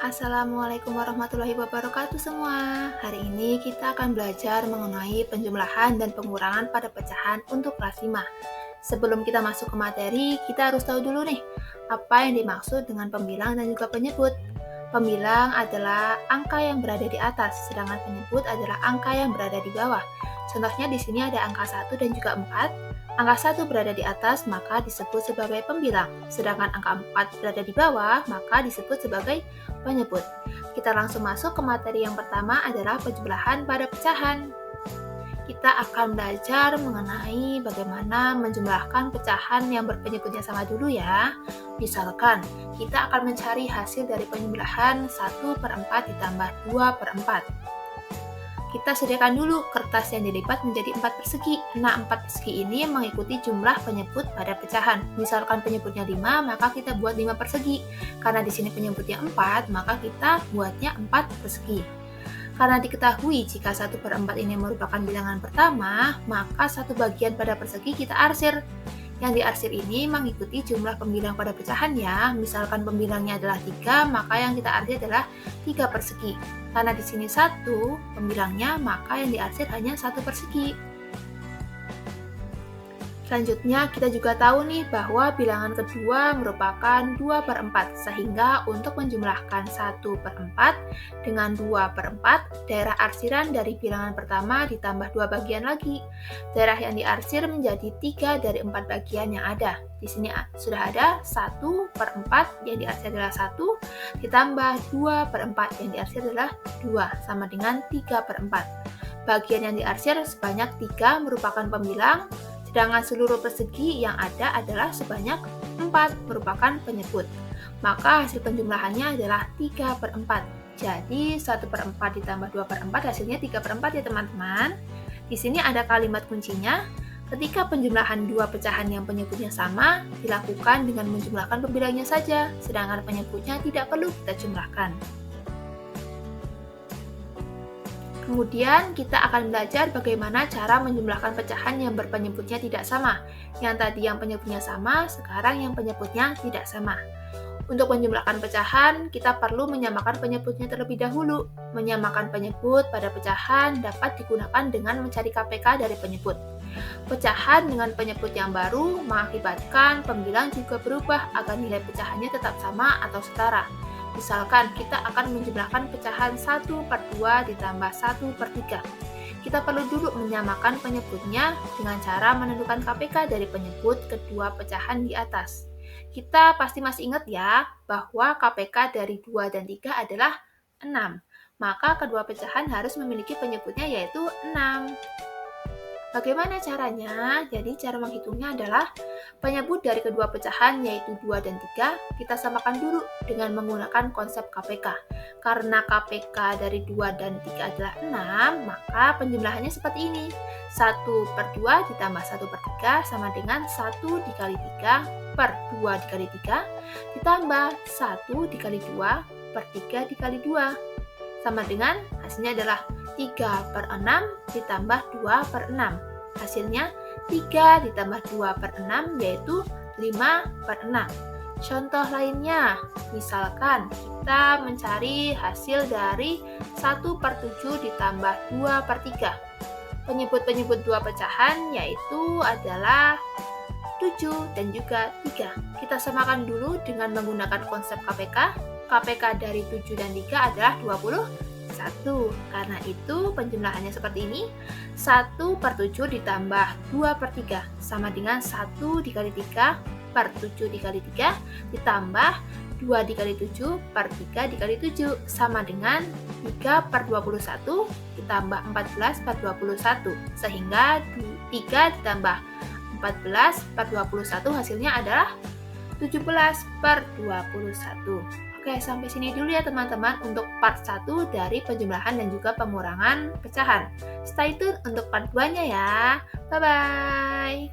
Assalamualaikum warahmatullahi wabarakatuh semua. Hari ini kita akan belajar mengenai penjumlahan dan pengurangan pada pecahan untuk kelas 5. Sebelum kita masuk ke materi, kita harus tahu dulu nih, apa yang dimaksud dengan pembilang dan juga penyebut. Pembilang adalah angka yang berada di atas, sedangkan penyebut adalah angka yang berada di bawah. Contohnya di sini ada angka 1 dan juga 4. Angka 1 berada di atas, maka disebut sebagai pembilang. Sedangkan angka 4 berada di bawah, maka disebut sebagai penyebut. Kita langsung masuk ke materi yang pertama adalah penjumlahan pada pecahan. Kita akan belajar mengenai bagaimana menjumlahkan pecahan yang berpenyebutnya sama dulu ya. Misalkan, kita akan mencari hasil dari penjumlahan 1/4 ditambah 2/4. Kita sediakan dulu kertas yang dilipat menjadi 4 persegi. Nah, 4 persegi ini mengikuti jumlah penyebut pada pecahan. Misalkan penyebutnya 5, maka kita buat 5 persegi. Karena di sini penyebutnya 4, maka kita buatnya 4 persegi. Karena diketahui jika 1/4 ini merupakan bilangan pertama, maka satu bagian pada persegi kita arsir. Yang diarsir ini mengikuti jumlah pembilang pada pecahan ya. Misalkan pembilangnya adalah 3, maka yang kita arsir adalah 3 persegi. Karena di sini 1 pembilangnya, maka yang diarsir hanya 1 persegi. Selanjutnya, kita juga tahu nih bahwa bilangan kedua merupakan 2/4, sehingga untuk menjumlahkan 1/4 dengan 2/4, daerah arsiran dari bilangan pertama ditambah 2 bagian lagi. Daerah yang diarsir menjadi 3 dari 4 bagian yang ada. Di sini sudah ada 1/4 yang diarsir adalah 1, ditambah 2/4 yang diarsir adalah 2, sama dengan 3/4. Bagian yang diarsir sebanyak 3 merupakan pembilang, sedangkan seluruh persegi yang ada adalah sebanyak 4 merupakan penyebut. Maka hasil penjumlahannya adalah 3/4. Jadi 1/4 ditambah 2/4 hasilnya 3/4 ya teman-teman. Di sini ada kalimat kuncinya. Ketika penjumlahan dua pecahan yang penyebutnya sama, dilakukan dengan menjumlahkan pembilangnya saja, sedangkan penyebutnya tidak perlu kita jumlahkan. Kemudian kita akan belajar bagaimana cara menjumlahkan pecahan yang berpenyebutnya tidak sama. Yang tadi yang penyebutnya sama, sekarang yang penyebutnya tidak sama. Untuk menjumlahkan pecahan, kita perlu menyamakan penyebutnya terlebih dahulu. Menyamakan penyebut pada pecahan dapat digunakan dengan mencari KPK dari penyebut. Pecahan dengan penyebut yang baru mengakibatkan pembilang juga berubah agar nilai pecahannya tetap sama atau setara. Misalkan kita akan menjumlahkan pecahan 1/2 ditambah 1/3. Kita perlu dulu menyamakan penyebutnya dengan cara menentukan KPK dari penyebut kedua pecahan di atas. Kita pasti masih ingat ya, bahwa KPK dari 2 dan 3 adalah 6. Maka kedua pecahan harus memiliki penyebutnya yaitu 6. Bagaimana caranya? Jadi cara menghitungnya adalah penyebut dari kedua pecahan yaitu 2 dan 3 kita samakan dulu dengan menggunakan konsep KPK. Karena KPK dari 2 dan 3 adalah 6, maka penjumlahannya seperti ini. 1/2 ditambah 1/3 sama dengan 1 dikali 3 per 2 dikali 3 ditambah 1 dikali 2 per 3 dikali 2. Sama dengan hasilnya adalah 3/6 ditambah 2/6. Hasilnya 3 ditambah 2/6 yaitu 5/6. Contoh lainnya, misalkan kita mencari hasil dari 1/7 ditambah 2/3. Penyebut-penyebut dua pecahan yaitu adalah 7 dan juga 3. Kita samakan dulu dengan menggunakan konsep KPK. KPK dari 7 dan 3 adalah 21. Karena itu penjumlahannya seperti ini. 1/7 ditambah 2/3 sama dengan 1 dikali 3 per 7 dikali 3 ditambah 2 dikali 7 per 3 dikali 7 sama dengan 3/21 ditambah 14 per 21. Sehingga 3 ditambah 14/21 hasilnya adalah 17/21. Oke, sampai sini dulu ya teman-teman untuk part 1 dari penjumlahan dan juga pengurangan pecahan. Stay tune untuk part 2-nya ya. Bye-bye.